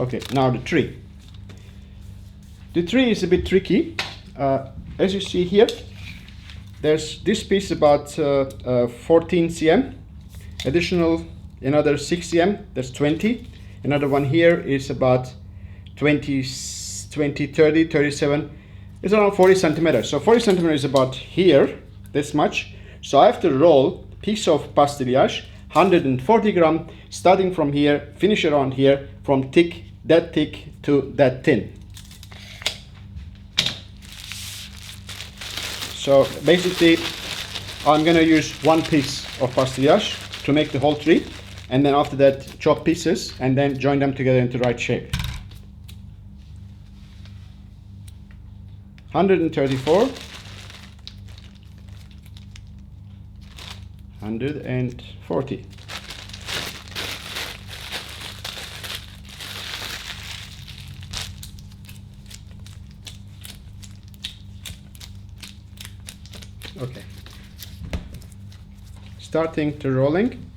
Okay, now the tree. The tree is a bit tricky. As you see here, there's this piece about 14 cm, additional another 6 cm, that's 20. Another one here is about 20, 30, 37. It's around 40 centimeters. So 40 centimeters is about here, this much. So I have to roll a piece of pastillage, 140 gram, starting from here, finish around here, from thick to that thin. So basically, I'm gonna use one piece of pastillage to make the whole tree, and then after that, chop pieces and then join them together into the right shape. 134, 140. Okay. Starting to rolling,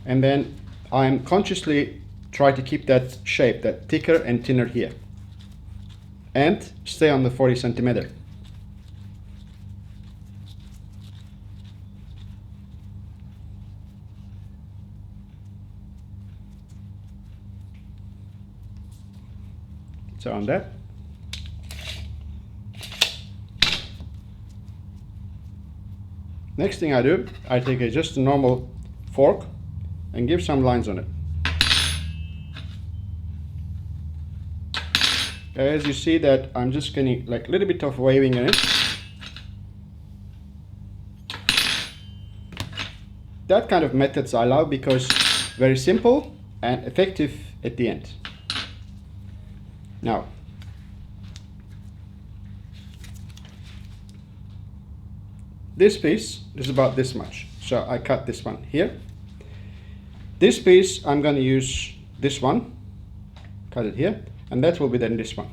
and then I'm consciously try to keep that shape, that thicker and thinner here, and stay on the 40 centimeter. So on that. Next thing I do, I take just a normal fork and give some lines on it. As you see that I'm just getting like a little bit of waving in it. That kind of methods I love because very simple and effective at the end. Now, this piece is about this much, so I cut this one here. This piece I'm going to use this one, cut it here, and that will be then this one.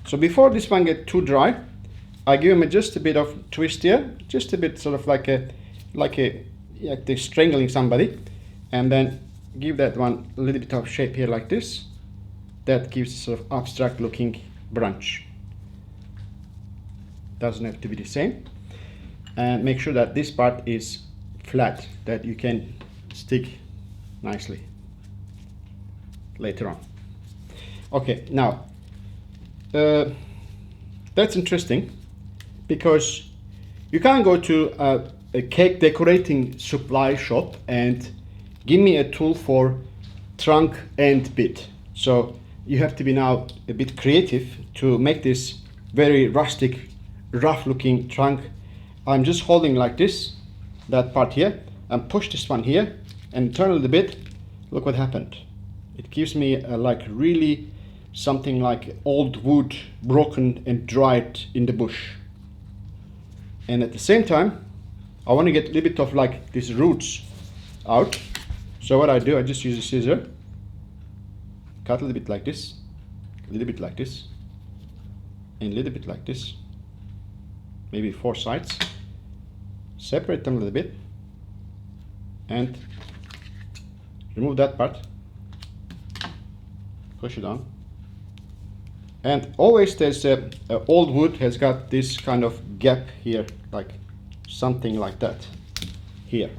So before this one get too dry, I give him just a bit of twist here, just a bit sort of like they're strangling somebody, and then give that one a little bit of shape here like this. That gives a sort of abstract looking branch. Doesn't have to be the same. And make sure that this part is flat, that you can stick nicely later on. Okay, now that's interesting because you can't go to a cake decorating supply shop and give me a tool for trunk and bit. So you have to be now a bit creative to make this very rustic, rough looking trunk. I'm just holding like this, that part here, and push this one here and turn a little bit. Look what happened. It gives me like really something like old wood, broken and dried in the bush. And at the same time, I want to get a little bit of like these roots out. So what I do, I just use a scissor, cut a little bit like this, a little bit like this, and a little bit like this. Maybe 4 sides, separate them a little bit, and remove that part, push it on. And always there's old wood has got this kind of gap here, like something like that here,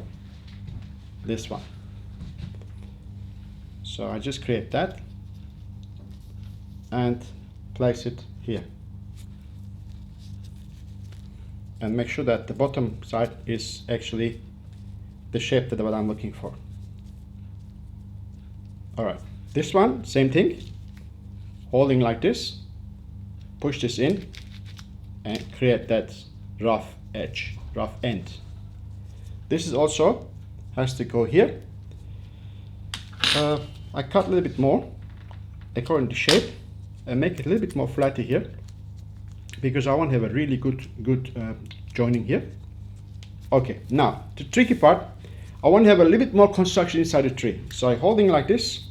this one. So I just create that and place it here. And make sure that the bottom side is actually the shape that what I'm looking for. All right, this one, same thing, holding like this, push this in and create that rough edge, rough end. This is also has to go here. I cut a little bit more according to shape and make it a little bit more flatter here, because I want to have a really good joining here. Okay, now the tricky part, I want to have a little bit more construction inside the tree. So I'm holding like this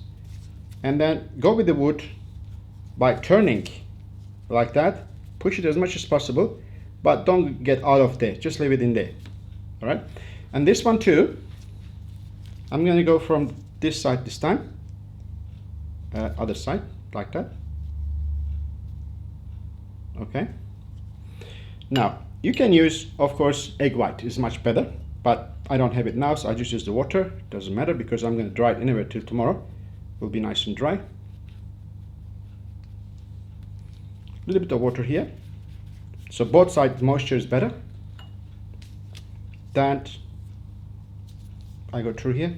and then go with the wood by turning like that, push it as much as possible, but don't get out of there, just leave it in there. All right, and this one too, I'm going to go from this side this time, other side, like that. Okay. Now you can use, of course, egg white is much better, but I don't have it now, so I just use the water. Doesn't matter because I'm going to dry it anyway till tomorrow. It will be nice and dry. A little bit of water here, so both sides moisture is better. That I go through here,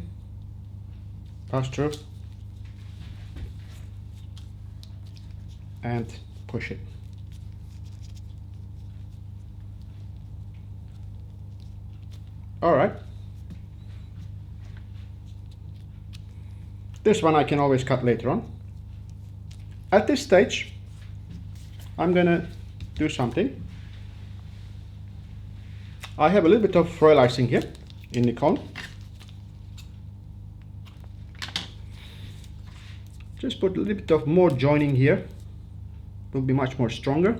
pass through, and push it. All right. This one I can always cut later on. At this stage, I'm gonna do something. I have a little bit of royal icing here in the cone. Just put a little bit of more joining here. It will be much more stronger.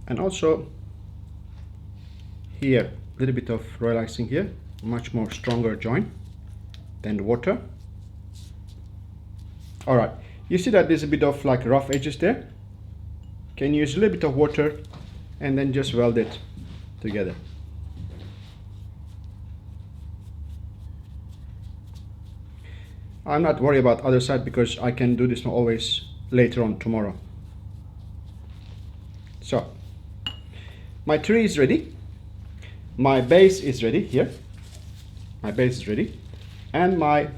And also here, a little bit of royal icing here, much more stronger join than the water. All right, you see that there's a bit of like rough edges there. Can use a little bit of water and then just weld it together. I'm not worried about other side because I can do this always later on tomorrow. So my tree is ready, my base is ready here, my base is ready, and my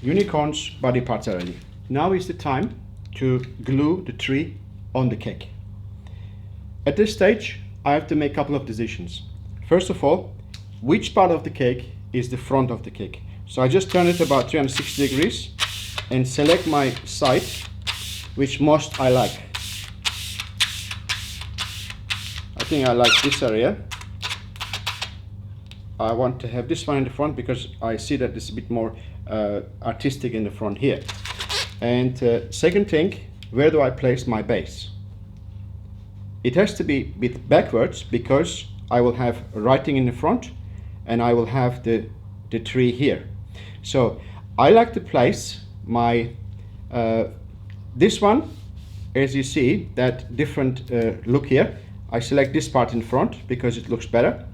unicorn's body parts are ready. Now is the time to glue the tree on the cake. At this stage I have to make a couple of decisions. First of all, which part of the cake is the front of the cake? So I just turn it about 360 degrees and select my side which most I like. I think I like this area. I want to have this one in the front because I see that it's a bit more artistic in the front here. And second thing, where do I place my base? It has to be a bit backwards because I will have writing in the front and I will have the tree here. So I like to place my this one, as you see that different look here. I select this part in front because it looks better.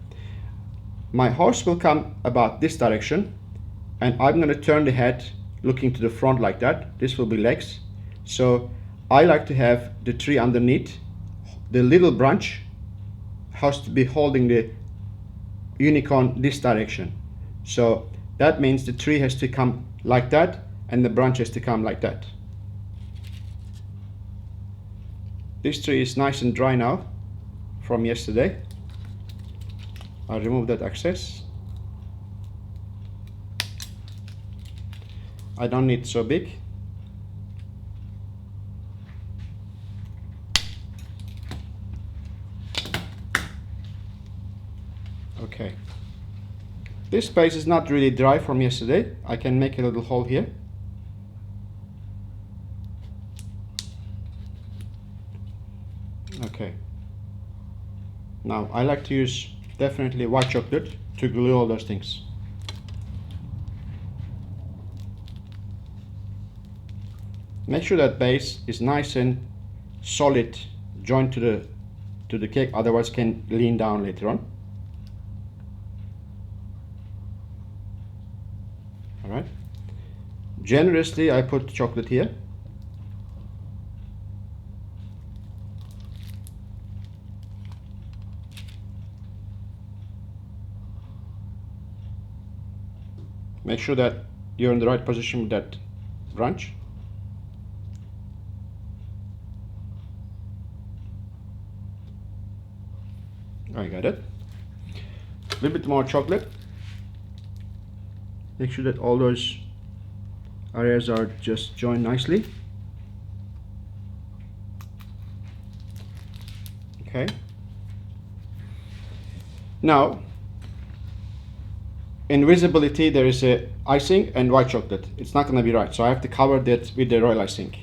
My horse will come about this direction and I'm going to turn the head looking to the front like that. This will be legs. So I like to have the tree underneath. The little branch has to be holding the unicorn this direction. So that means the tree has to come like that and the branch has to come like that. This tree is nice and dry now from yesterday. I'll remove that excess. I don't need so big. Okay. This space is not really dry from yesterday. I can make a little hole here. Okay. Now I like to use definitely white chocolate to glue all those things. Make sure that base is nice and solid, joined to the cake, otherwise can lean down later on. All right. Generously I put chocolate here. Make sure that you're in the right position with that branch. I got it. A little bit more chocolate. Make sure that all those areas are just joined nicely. Okay. Now, in visibility there is a icing and white chocolate. It's not going to be right, so I have to cover that with the royal icing.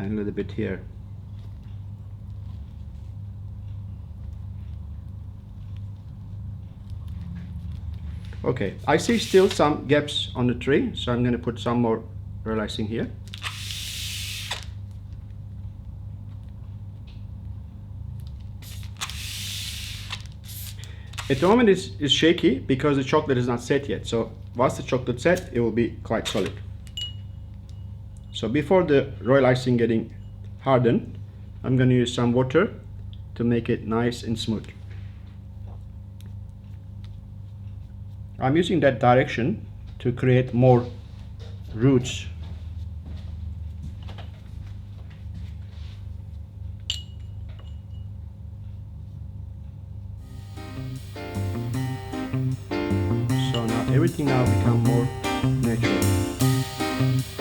and a little bit here. Okay, I see still some gaps on the tree, so I'm going to put some more royal icing here. At the moment it's shaky because the chocolate is not set yet, so once the chocolate set, it will be quite solid. So before the royal icing getting hardened, I'm going to use some water to make it nice and smooth. I'm using that direction to create more roots. So now everything now become more natural.